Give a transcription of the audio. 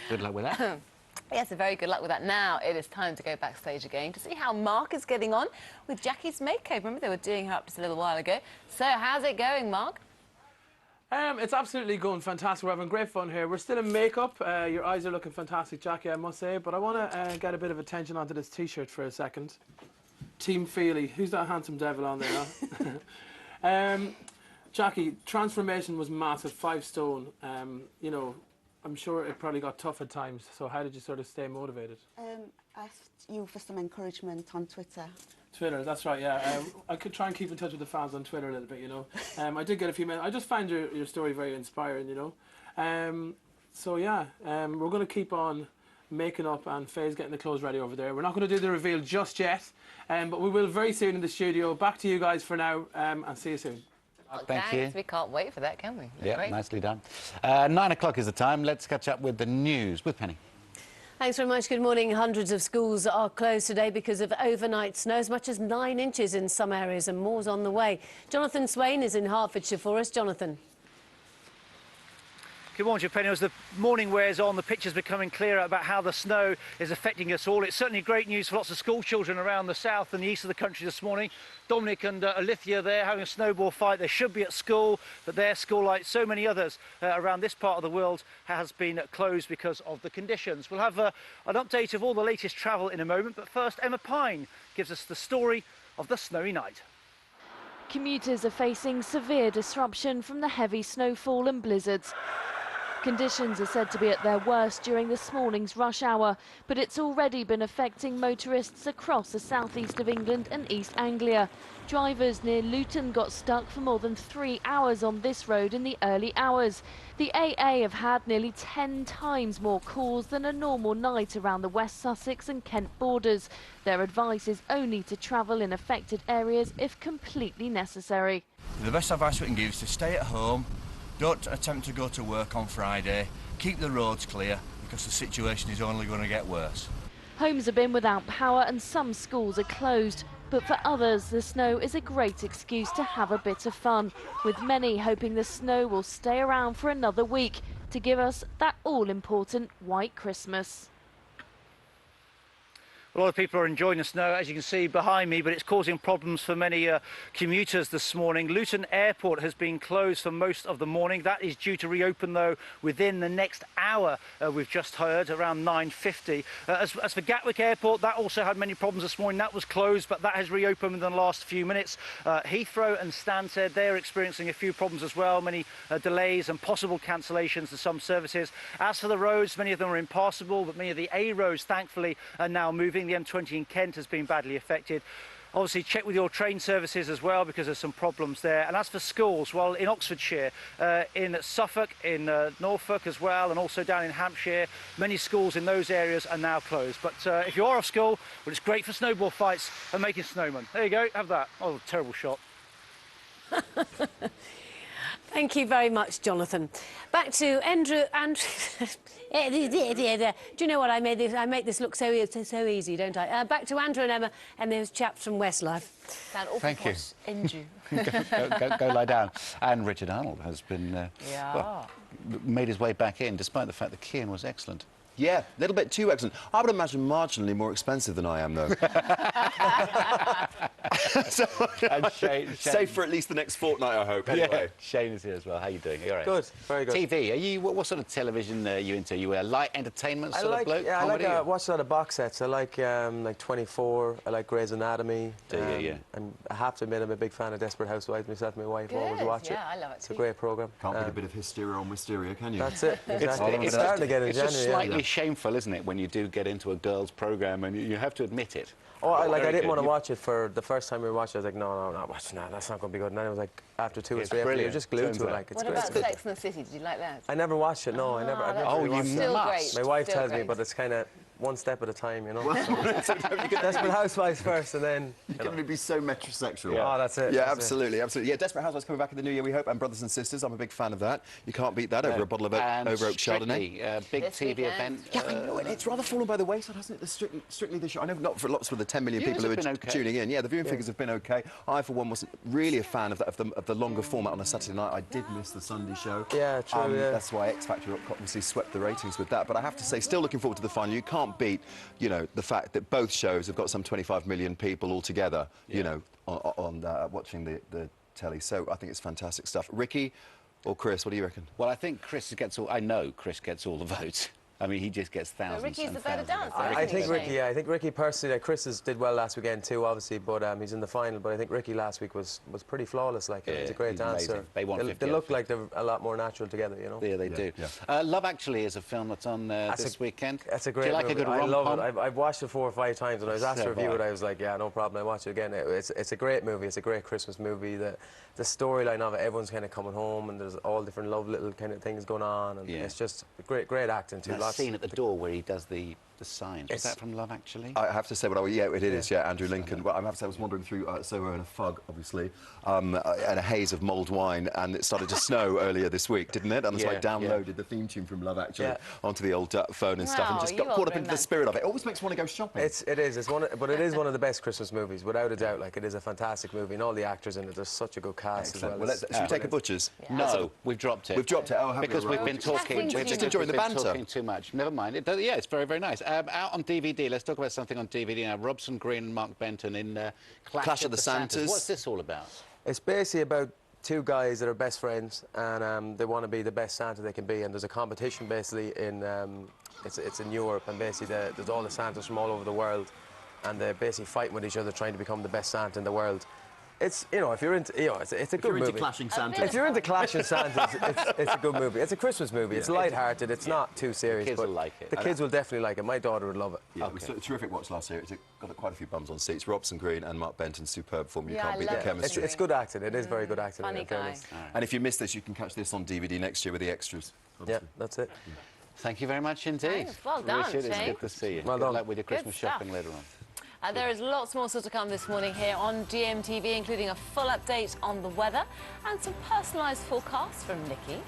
Good luck with that. Yes, very good luck with that. Now it is time to go backstage again to see how Mark is getting on with Jackie's makeover. Remember, they were doing her up just a little while ago. So how's it going, Mark? It's absolutely going fantastic. We're having great fun here. We're still in makeup. Your eyes are looking fantastic, Jackie, I must say. But I want to get a bit of attention onto this T-shirt for a second. Team Feehily. Who's that handsome devil on there? Huh? Jackie, transformation was massive, 5 stone. You know, I'm sure it probably got tough at times. So how did you sort of stay motivated? I asked you for some encouragement on Twitter. Twitter, that's right, yeah. I could try and keep in touch with the fans on Twitter a little bit, you know. I did get a few minutes. I just find your story very inspiring, you know. So, yeah, we're going to keep on making up, and Faye's getting the clothes ready over there. We're not going to do the reveal just yet, but we will very soon in the studio. Back to you guys for now, and see you soon. Thank you. We can't wait for that, can we? Yeah, Great. nicely done. 9 o'clock is the time. Let's catch up with the news with Penny. Thanks very much. Good morning. Hundreds of schools are closed today because of overnight snow, as much as 9 inches in some areas, and more's on the way. Jonathan Swain is in Hertfordshire for us. Jonathan. Good morning, Penny. As the morning wears on, the picture's becoming clearer about how the snow is affecting us all. It's certainly great news for lots of school children around the south and the east of the country this morning. Dominic and Alithia there having a snowball fight. They should be at school, but their school, like so many others around this part of the world, has been closed because of the conditions. We'll have an update of all the latest travel in a moment, but first, Emma Pine gives us the story of the snowy night. Commuters are facing severe disruption from the heavy snowfall and blizzards. Conditions are said to be at their worst during this morning's rush hour, but it's already been affecting motorists across the southeast of England and East Anglia. Drivers near Luton got stuck for more than 3 hours on this road in the early hours. The AA have had nearly 10 times more calls than a normal night around the West Sussex and Kent borders. Their advice is only to travel in affected areas if completely necessary. The best advice we can give is to stay at home. Don't attempt to go to work on Friday. Keep the roads clear because the situation is only going to get worse. Homes have been without power and some schools are closed. But for others, the snow is a great excuse to have a bit of fun, with many hoping the snow will stay around for another week to give us that all-important white Christmas. A lot of people are enjoying the snow, as you can see behind me, but it's causing problems for many commuters this morning. Luton Airport has been closed for most of the morning. That is due to reopen, though, within the next hour, we've just heard, around 9:50. As for Gatwick Airport, that also had many problems this morning. That was closed, but that has reopened within the last few minutes. Heathrow and Stansted, they're experiencing a few problems as well, many delays and possible cancellations to some services. As for the roads, many of them are impassable, but many of the A roads, thankfully, are now moving. The M20 in Kent has been badly affected. Obviously, check with your train services as well because there's some problems there. And as for schools, well, in Oxfordshire, in Suffolk, in Norfolk as well, and also down in Hampshire, many schools in those areas are now closed. But if you are off school, well, it's great for snowball fights and making snowmen. There you go, have that. Oh, terrible shot. Thank you very much, Jonathan. Back to Andrew. Do you know what I made this? I make this look so easy, don't I? Back to Andrew and Emma and those chaps from Westlife. Thank you. Andrew. go lie down. And Richard Arnold has been well, made his way back in, despite the fact that Kean was excellent. Yeah, a little bit too excellent. I would imagine marginally more expensive than I am, though. So, and Shane, safe for at least the next fortnight, I hope. Anyway. Yeah, Shane is here as well. How are you doing? Are you all right? Good, very good. TV, are you? What sort of television are you into? Are you a light entertainment sort of bloke? Yeah, comedy, I watch a lot of box sets. I like 24. I like Grey's Anatomy. Yeah. I have to admit, I'm a big fan of Desperate Housewives. Myself and my wife always watch it. Yeah, I love it. It's a great programme. Can't put a bit of hysteria on Wisteria, can you? That's it. Exactly. It's starting to get in January. It's just slightly shameful, isn't it, when you do get into a girls' programme and you have to admit it. Oh, I didn't want to watch it for the first time we watched it. I was like, no, I'm not watching that. That's not going to be good. And then it was like, after 2 or 3 episodes, you're just glued to it. Like, it's what great. about Sex and the City? Did you like that? I never watched it. No, I never. Oh, really you watched still it. great. My wife still tells great. me, but it's kind of. one step at a time, you know. Desperate Housewives first, and then... You're going to be so metrosexual. Yeah. Oh, that's it. Yeah, that's absolutely, absolutely. Yeah, Desperate Housewives coming back in the new year, we hope, and Brothers and Sisters. I'm a big fan of that. You can't beat that over a bottle of Over Oak Chardonnay. Big TV event. Yeah, I know, it's rather fallen by the wayside, hasn't it? Strictly this show. I know not for lots of the 10 million people who are tuning in. Yeah, the viewing figures have been okay. I, for one, wasn't really a fan of the longer format on a Saturday night. I did miss the Sunday show. Yeah, true, That's why X Factor obviously swept the ratings with that. But I have to say, still looking forward to the final. You can't beat, you know, the fact that both shows have got some 25 million people all together, you know, on watching the telly. So I think it's fantastic stuff. Ricky or Chris, what do you reckon? Well, I think Chris gets all... I know Chris gets all the votes. I mean, he just gets thousands. Ricky's the better dancer. I think Ricky, yeah, I think Ricky personally, Chris did well last weekend too, obviously, but he's in the final. But I think Ricky last week was pretty flawless. Like, he's a great dancer. Amazing. They look like they're a lot more natural together, you know. Yeah, they do. Yeah. Love Actually is a film that's on this weekend. That's a great Do you like movie. a good I rom-com? love it. I've watched it 4 or 5 times, and I was asked to review it. I was like, yeah, no problem. I watch it again. It's a great movie. It's a great Christmas movie. The storyline of it, everyone's kind of coming home, and there's all different love little kind of things going on, and it's just great acting too. That scene at the door where he does the signs. Is that from Love Actually? I have to say, yeah, it is. Yeah, Andrew Lincoln. Well, I have to say, I was wandering through Soho in a fog, obviously, and a haze of mulled wine, and it started to snow earlier this week, didn't it? And so I downloaded the theme tune from Love Actually onto the old phone and stuff, and just got caught up into the spirit of it. It always makes me want to go shopping. It is. But it is one of the best Christmas movies, without a doubt. Like, it is a fantastic movie, and all the actors in it. There's such a good cast as well. Well, should we take a butcher's? No, we've dropped it. We've dropped it. Oh, have because we've been talking. We're just enjoying the banter. Talking too much. Never mind. Yeah, it's very, very nice. Out on DVD. Let's talk about something on DVD now. Robson Green and Mark Benton in Clash of the Santas. What's this all about? It's basically about 2 guys that are best friends, and they want to be the best Santa they can be. And there's a competition basically in it's in Europe, and basically there's all the Santas from all over the world, and they're basically fighting with each other, trying to become the best Santa in the world. It's, you know, if you're into, you know, it's a good movie. If you're into clashing Santas. If you're into clashing Santas, it's a good movie. It's a Christmas movie. It's light-hearted. It's not too serious. The kids will like it. The kids will definitely like it. My daughter would love it. Yeah, it was a terrific watch last year. It's got quite a few bums on seats. Robson Green and Mark Benton, superb form. You can't beat the chemistry. It's good acting. It is very good acting. Funny guy. And if you miss this, you can catch this on DVD next year with the extras. Yeah, that's it. Thank you very much indeed. Thanks. Well done, Richard, it's Shane. good to see you. Well good done. luck with your Christmas shopping later on. There is lots more still to come this morning here on GMTV, including a full update on the weather and some personalised forecasts from Nikki.